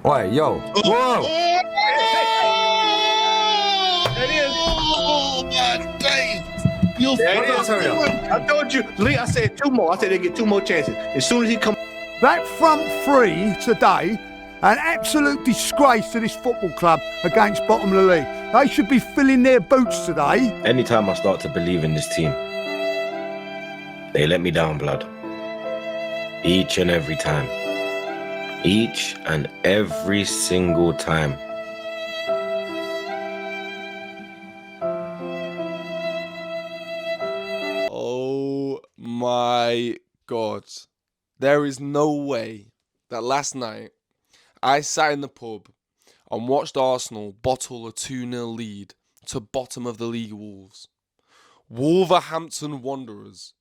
Wait, yo. Whoa! It is. Oh my days! You There it What is. did I tell you? I told you, Lee. I said two more. I said they get two more chances. As soon as he comes. That front three today, an absolute disgrace to this football club against bottom of the league. They should be filling their boots today. Anytime I start to believe in this team, they let me down, blood. Each and every time. Each and every single time. Oh my God. There is no way that last night I sat in the pub and watched Arsenal bottle a 2-0 lead to bottom of the league Wolves. Wolverhampton Wanderers,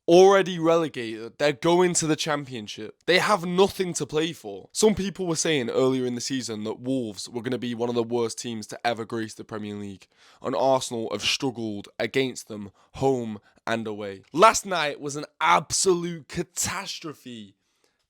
already relegated, they're going to the Championship. They have nothing to play for. Some people were saying earlier in the season that Wolves were going to be one of the worst teams to ever grace the Premier League, and Arsenal have struggled against them home and away. Last night was an absolute catastrophe,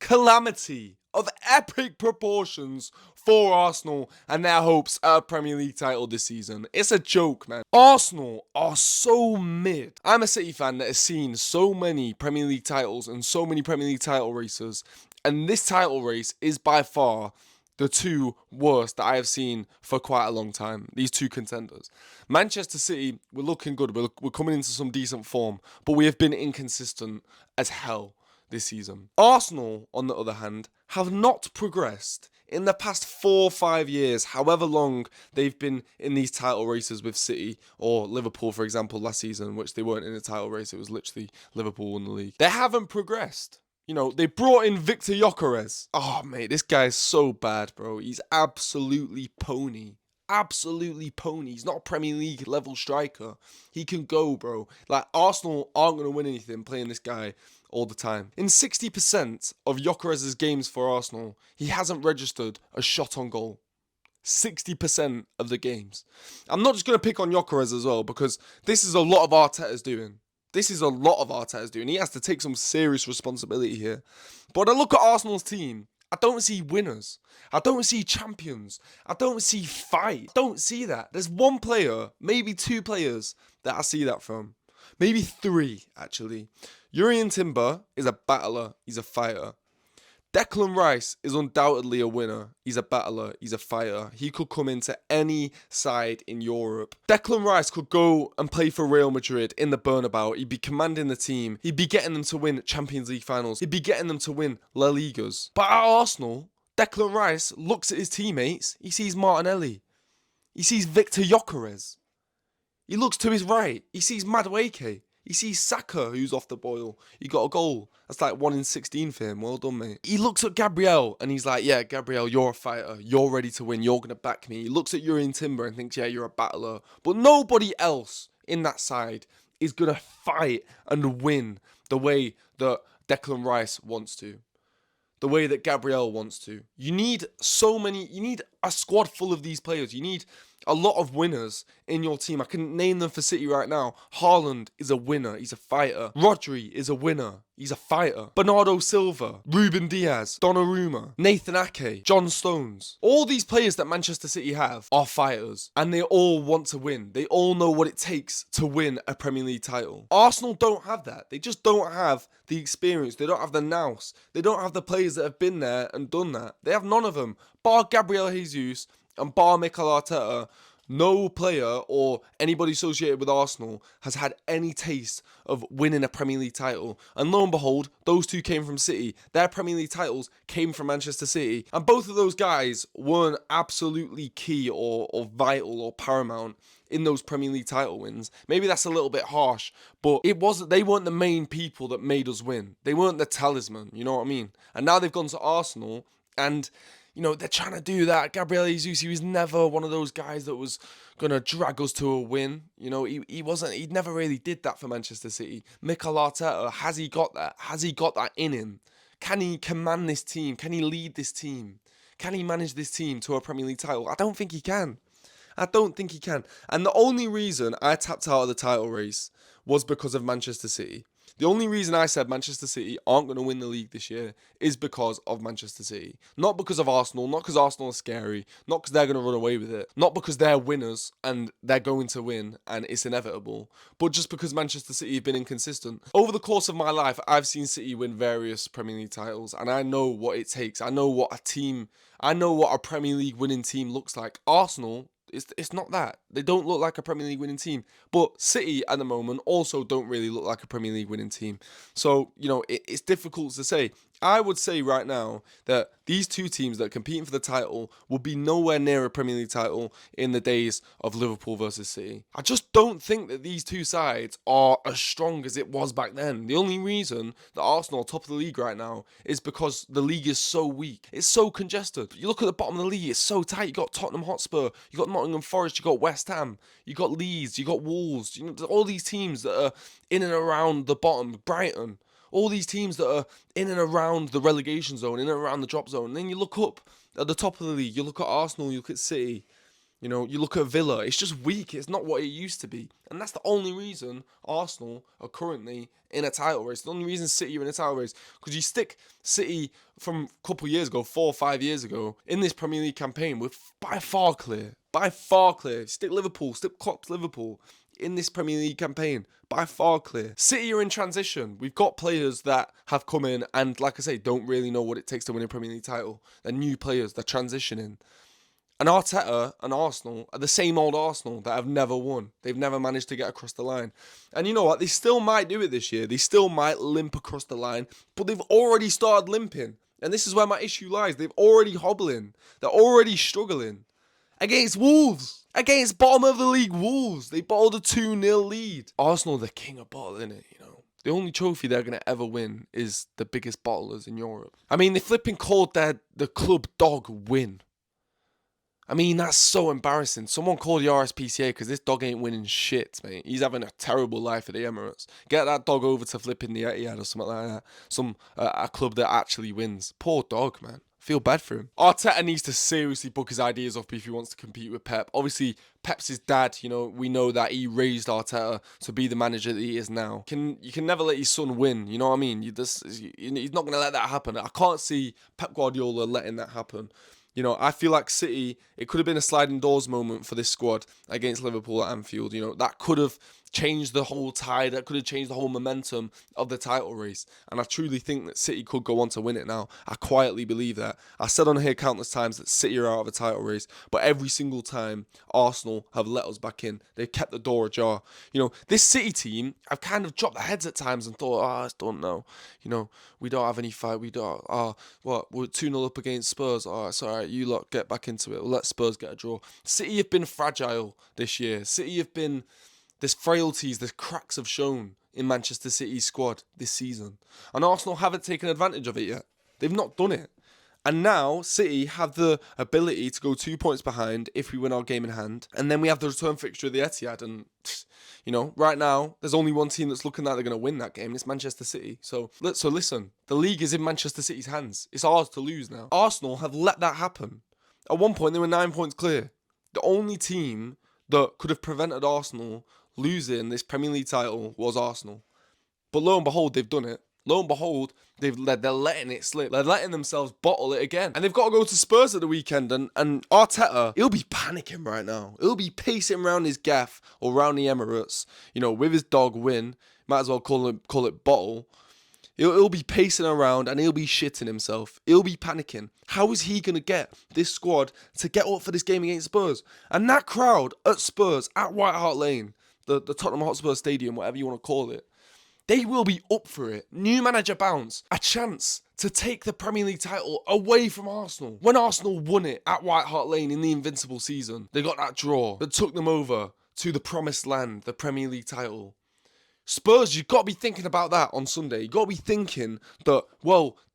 calamity of epic proportions for Arsenal and their hopes at a Premier League title this season. It's a joke, man. Arsenal are so mid. I'm a City fan that has seen so many Premier League titles and so many Premier League title races, and this title race is by far the two worst that I have seen for quite a long time. These two contenders. Manchester City, we're looking good. We're coming into some decent form, but we have been inconsistent as hell this season. Arsenal, on the other hand, have not progressed in the past 4 or 5 years, however long they've been in these title races with City or Liverpool, for example, last season, which they weren't in a title race. It was literally Liverpool won the league. They haven't progressed. You know, they brought in Victor Gyökeres. Oh, mate, this guy is so bad, bro. He's absolutely pony. Absolutely pony. He's not a Premier League level striker. He can go, bro. Like, Arsenal aren't going to win anything playing this guy all the time. In 60% of Gyökeres' games for Arsenal, he hasn't registered a shot on goal. 60% of the games. I'm not just going to pick on Gyökeres as well, because this is a lot of Arteta's doing. This is a lot of Arteta's doing. He has to take some serious responsibility here. But I look at Arsenal's team, I don't see winners. I don't see champions. I don't see fight. I don't see that. There's one player, maybe two players that I see that from. Maybe three, actually. Jurrien Timber is a battler. He's a fighter. Declan Rice is undoubtedly a winner. He's a battler. He's a fighter. He could come into any side in Europe. Declan Rice could go and play for Real Madrid in the Bernabeu. He'd be commanding the team. He'd be getting them to win Champions League finals. He'd be getting them to win La Ligas. But at Arsenal, Declan Rice looks at his teammates. He sees Martinelli. He sees Victor Gyökeres. He looks to his right. He sees Madueke. He sees Saka, who's off the boil. He got a goal. That's like 1 in 16 for him. Well done, mate. He looks at Gabriel and he's like, yeah, Gabriel, you're a fighter. You're ready to win. You're going to back me. He looks at Jurrien Timber and thinks, yeah, you're a battler. But nobody else in that side is going to fight and win the way that Declan Rice wants to. The way that Gabriel wants to. You need a squad full of these players. You need a lot of winners in your team. I can name them for City right now. Haaland is a winner. He's a fighter. Rodri is a winner. He's a fighter. Bernardo Silva, Ruben Diaz, Donnarumma, Nathan Ake, John Stones. All these players that Manchester City have are fighters, and they all want to win. They all know what it takes to win a Premier League title. Arsenal don't have that. They just don't have the experience. They don't have the nous. They don't have the players that have been there and done that. They have none of them. Bar Gabriel Jesus and bar Mikel Arteta, no player or anybody associated with Arsenal has had any taste of winning a Premier League title. And lo and behold, those two came from City. Their Premier League titles came from Manchester City. And both of those guys weren't absolutely key or vital or paramount in those Premier League title wins. Maybe that's a little bit harsh, but they weren't the main people that made us win. They weren't the talisman, you know what I mean? And now they've gone to Arsenal and you know, they're trying to do that. Gabriel Jesus, he was never one of those guys that was going to drag us to a win. You know, he never really did that for Manchester City. Mikel Arteta, has he got that? Has he got that in him? Can he command this team? Can he lead this team? Can he manage this team to a Premier League title? I don't think he can. I don't think he can. And the only reason I tapped out of the title race was because of Manchester City. The only reason I said Manchester City aren't going to win the league this year is because of Manchester City. Not because of Arsenal, not because Arsenal are scary, not because they're going to run away with it, not because they're winners and they're going to win and it's inevitable, but just because Manchester City have been inconsistent. Over the course of my life, I've seen City win various Premier League titles, and I know what it takes. I know what a Premier League winning team looks like. Arsenal, it's not that. They don't look like a Premier League winning team. But City, at the moment, also don't really look like a Premier League winning team. So, it's difficult to say. I would say right now that these two teams that are competing for the title will be nowhere near a Premier League title in the days of Liverpool versus City. I just don't think that these two sides are as strong as it was back then. The only reason that Arsenal are top of the league right now is because the league is so weak. It's so congested. You look at the bottom of the league, it's so tight. You got Tottenham Hotspur, you got Nottingham Forest, you got West Ham, you got Leeds, you got Wolves. All these teams that are in and around the bottom, Brighton. All these teams that are in and around the relegation zone, in and around the drop zone. And then you look up at the top of the league, you look at Arsenal, you look at City, you look at Villa. It's just weak. It's not what it used to be. And that's the only reason Arsenal are currently in a title race. The only reason City are in a title race. Because you stick City from a couple of years ago, 4 or 5 years ago, in this Premier League campaign, we're by far clear. By far clear. Stick Liverpool, stick Klopp's Liverpool in this Premier League campaign, by far clear. City are in transition. We've got players that have come in and, like I say, don't really know what it takes to win a Premier League title. They're new players. They're transitioning. And Arteta and Arsenal are the same old Arsenal that have never won. They've never managed to get across the line. And you know what? They still might do it this year. They still might limp across the line, but they've already started limping. And this is where my issue lies. They've already hobbling. They're already struggling. Against Wolves. Against bottom of the league Wolves. They bottled a 2-0 lead. Arsenal, the king of bottling it, The only trophy they're going to ever win is the biggest bottlers in Europe. I mean, they flipping called the club dog win. I mean, that's so embarrassing. Someone called the RSPCA because this dog ain't winning shit, mate. He's having a terrible life at the Emirates. Get that dog over to flipping the Etihad or something like that. A club that actually wins. Poor dog, man. Feel bad for him. Arteta needs to seriously book his ideas up if he wants to compete with Pep. Obviously, Pep's his dad. We know that he raised Arteta to be the manager that he is now. You can never let his son win. You know what I mean? He's not going to let that happen. I can't see Pep Guardiola letting that happen. I feel like City, it could have been a sliding doors moment for this squad against Liverpool at Anfield. That could have changed the whole tide. That could have changed the whole momentum of the title race. And I truly think that City could go on to win it now. I quietly believe that. I said on here countless times that City are out of a title race, but every single time Arsenal have let us back in. They've kept the door ajar. This City team, I've kind of dropped their heads at times and thought, I just don't know. We don't have any fight. We're 2-0 up against Spurs. It's all right. You lot get back into it. We'll let Spurs get a draw. City have been fragile this year. City have been... There's frailties, there's cracks have shown in Manchester City's squad this season. And Arsenal haven't taken advantage of it yet. They've not done it. And now City have the ability to go 2 points behind if we win our game in hand. And then we have the return fixture of the Etihad. And, right now, there's only one team that's looking like they're going to win that game. And it's Manchester City. So listen, the league is in Manchester City's hands. It's ours to lose now. Arsenal have let that happen. At one point, they were 9 points clear. The only team that could have prevented Arsenal losing this Premier League title was Arsenal. But lo and behold, they've done it. Lo and behold, they're letting it slip. They're letting themselves bottle it again. And they've got to go to Spurs at the weekend. And Arteta, he'll be panicking right now. He'll be pacing around his gaff or around the Emirates, with his dog win. Might as well call it bottle. He'll be pacing around and he'll be shitting himself. He'll be panicking. How is he going to get this squad to get up for this game against Spurs? And that crowd at Spurs, at White Hart Lane, the Tottenham Hotspur Stadium, whatever you want to call it, they will be up for it. New manager bounce. A chance to take the Premier League title away from Arsenal. When Arsenal won it at White Hart Lane in the invincible season, they got that draw that took them over to the promised land, the Premier League title. Spurs, you've got to be thinking about that on Sunday. You've got to be thinking that,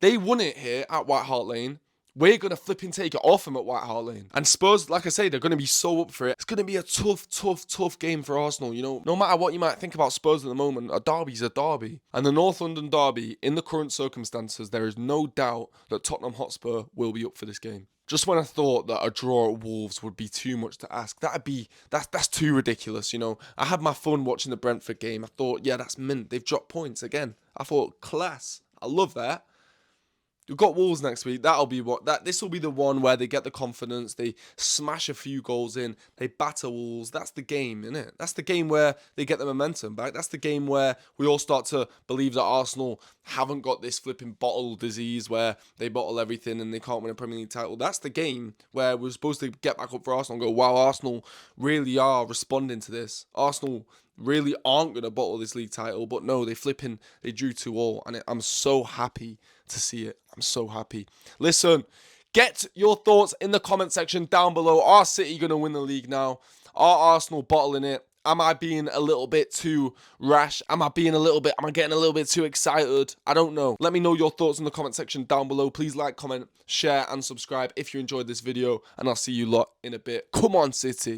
they won it here at White Hart Lane. We're going to flipping take it off them at White Hart Lane. And Spurs, like I say, they're going to be so up for it. It's going to be a tough game for Arsenal. No matter what you might think about Spurs at the moment, a derby's a derby. And the North London derby, in the current circumstances, there is no doubt that Tottenham Hotspur will be up for this game. Just when I thought that a draw at Wolves would be too much to ask, that's too ridiculous, you know. I had my fun watching the Brentford game. I thought, yeah, that's mint. They've dropped points again. I thought, class. I love that. We've got Wolves next week. This will be the one where they get the confidence, they smash a few goals in, they batter Wolves. That's the game, isn't it? That's the game where they get the momentum back. That's the game where we all start to believe that Arsenal haven't got this flipping bottle disease where they bottle everything and they can't win a Premier League title. That's the game where we're supposed to get back up for Arsenal and go, wow, Arsenal really are responding to this. Arsenal really aren't going to bottle this league title, but no, they drew 2-2, and I'm so happy to see it. I'm so happy. Listen, get your thoughts in the comment section down below. Are City going to win the league now? Are Arsenal bottling it? Am I being a little bit too rash? Am I getting a little bit too excited? I don't know. Let me know your thoughts in the comment section down below. Please like, comment, share, and subscribe if you enjoyed this video, and I'll see you lot in a bit. Come on, City.